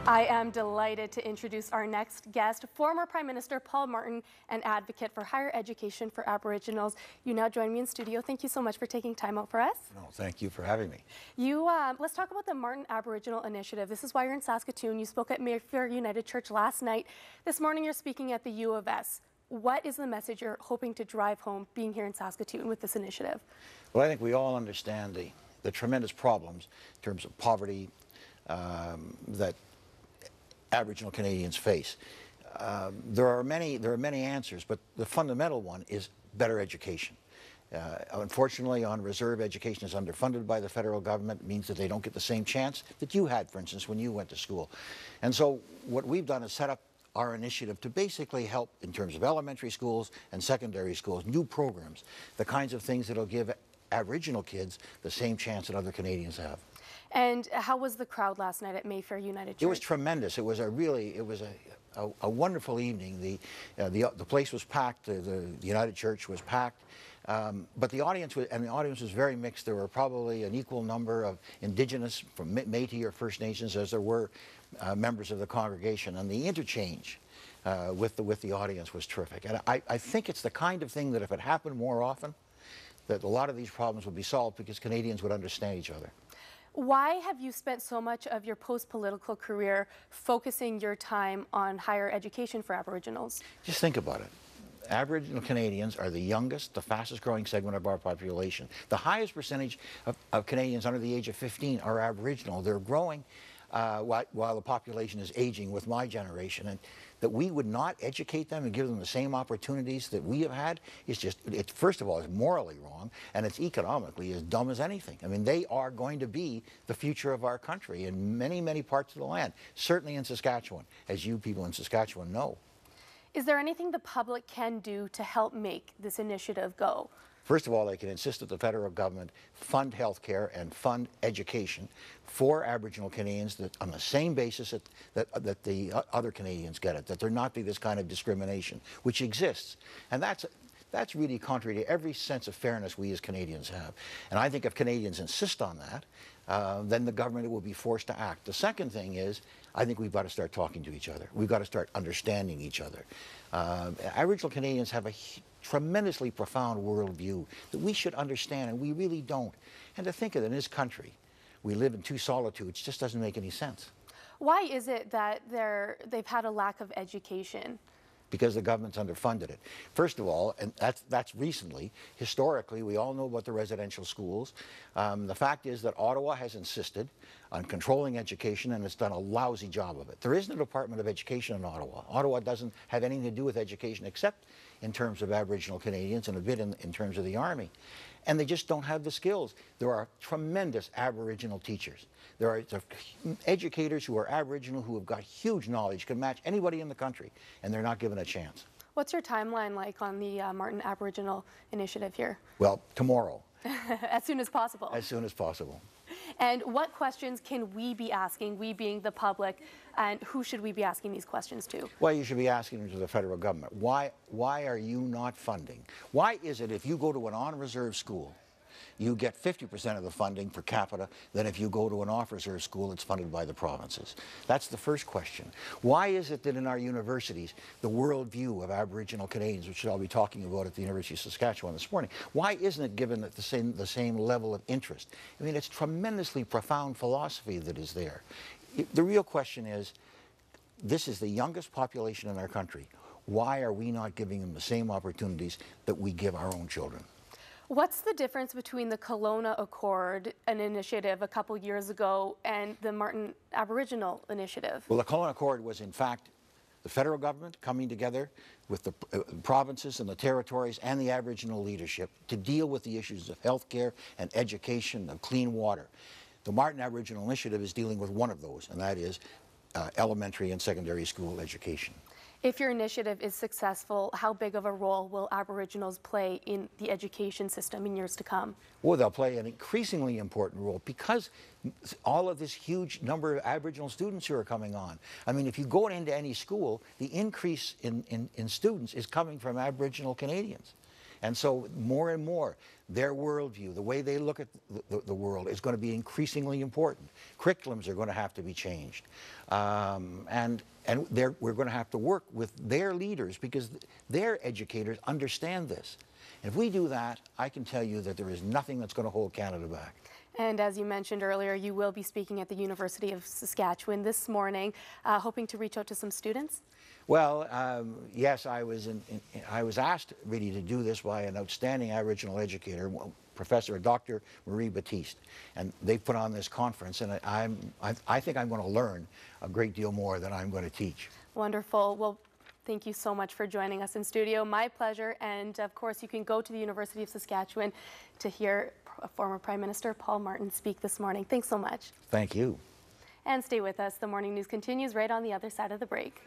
I am delighted to introduce our next guest, former Prime Minister Paul Martin, an advocate for higher education for Aboriginals. You now join me in studio. Thank you so much for taking time out for us. No, thank you for having me. Let's talk about the Martin Aboriginal Initiative. This is why you're in Saskatoon. You spoke at Mayfair United Church last night. This morning you're speaking at the U of S. What is the message you're hoping to drive home being here in Saskatoon with this initiative? Well, I think we all understand the tremendous problems in terms of poverty that Aboriginal Canadians face. There are many answers, but the fundamental one is better education. Unfortunately, on reserve, education is underfunded by the federal government. It means that they don't get the same chance that you had, for instance, when you went to school. And so what we've done is set up our initiative to basically help in terms of elementary schools and secondary schools, new programs, the kinds of things that will give Aboriginal kids the same chance that other Canadians have. And how was the crowd last night at Mayfair United Church? It was tremendous. It was a wonderful evening. The place was packed. The United Church was packed, but the audience was very mixed. There were probably an equal number of Indigenous from Métis or First Nations as there were members of the congregation, and the interchange with the audience was terrific. And I think it's the kind of thing that if it happened more often, that a lot of these problems would be solved because Canadians would understand each other. Why have you spent so much of your post-political career focusing your time on higher education for Aboriginals? Just think about it. Aboriginal Canadians are the youngest, the fastest growing segment of our population. The highest percentage of Canadians under the age of 15 are Aboriginal. They're growing while the population is aging with my generation. And that we would not educate them and give them the same opportunities that we have had is just, first of all, it's morally wrong, and it's economically as dumb as anything. I mean, they are going to be the future of our country in many, many parts of the land, certainly in Saskatchewan, as you people in Saskatchewan know. Is there anything the public can do to help make this initiative go? First of all, they can insist that the federal government fund health care and fund education for Aboriginal Canadians that on the same basis that the other Canadians get it, that there not be this kind of discrimination, which exists. And that's really contrary to every sense of fairness we as Canadians have. And I think if Canadians insist on that, then the government will be forced to act. The second thing is, I think we've got to start talking to each other. We've got to start understanding each other. Aboriginal Canadians have a tremendously profound worldview that we should understand, and we really don't. And to think of it, in this country, we live in two solitudes just doesn't make any sense. Why is it that they've had a lack of education? Because the government's underfunded it. First of all, and that's recently, historically, we all know about the residential schools. The fact is that Ottawa has insisted on controlling education, and it's done a lousy job of it. There isn't a Department of Education in Ottawa. Ottawa doesn't have anything to do with education except in terms of Aboriginal Canadians and a bit in terms of the Army. And they just don't have the skills. There are tremendous Aboriginal teachers. There are educators who are Aboriginal who have got huge knowledge, can match anybody in the country, and they're not given a chance. What's your timeline like on the Martin Aboriginal Initiative here? Well, tomorrow. As soon as possible. As soon as possible. And what questions can we be asking, we being the public, and who should we be asking these questions to? Well, you should be asking them to the federal government. Why are you not funding? Why is it if you go to an on-reserve school, you get 50% of the funding per capita than if you go to an off-reserve school that's funded by the provinces? That's the first question. Why is it that in our universities, the worldview of Aboriginal Canadians, which I'll be talking about at the University of Saskatchewan this morning, why isn't it given at the same level of interest? I mean, it's tremendously profound philosophy that is there. The real question is, this is the youngest population in our country. Why are we not giving them the same opportunities that we give our own children? What's the difference between the Kelowna Accord, an initiative a couple years ago, and the Martin Aboriginal Initiative? Well, the Kelowna Accord was, in fact, the federal government coming together with the provinces and the territories and the Aboriginal leadership to deal with the issues of health care and education and clean water. The Martin Aboriginal Initiative is dealing with one of those, and that is elementary and secondary school education. If your initiative is successful, how big of a role will Aboriginals play in the education system in years to come? Well, they'll play an increasingly important role because all of this huge number of Aboriginal students who are coming on. I mean, if you go into any school, the increase in students is coming from Aboriginal Canadians. And so more and more, their worldview, the way they look at the world is going to be increasingly important. Curriculums are going to have to be changed. And we're going to have to work with their leaders because their educators understand this. And if we do that, I can tell you that there is nothing that's going to hold Canada back. And as you mentioned earlier, you will be speaking at the University of Saskatchewan this morning, hoping to reach out to some students. Well, yes, I was asked really to do this by an outstanding Aboriginal educator, Professor Dr. Marie Batiste, and they put on this conference, and I think I'm going to learn a great deal more than I'm going to teach. Wonderful. Well, thank you so much for joining us in studio. My pleasure. And of course, you can go to the University of Saskatchewan to hear former Prime Minister Paul Martin speak this morning. Thanks so much. Thank you. And stay with us. The morning news continues right on the other side of the break.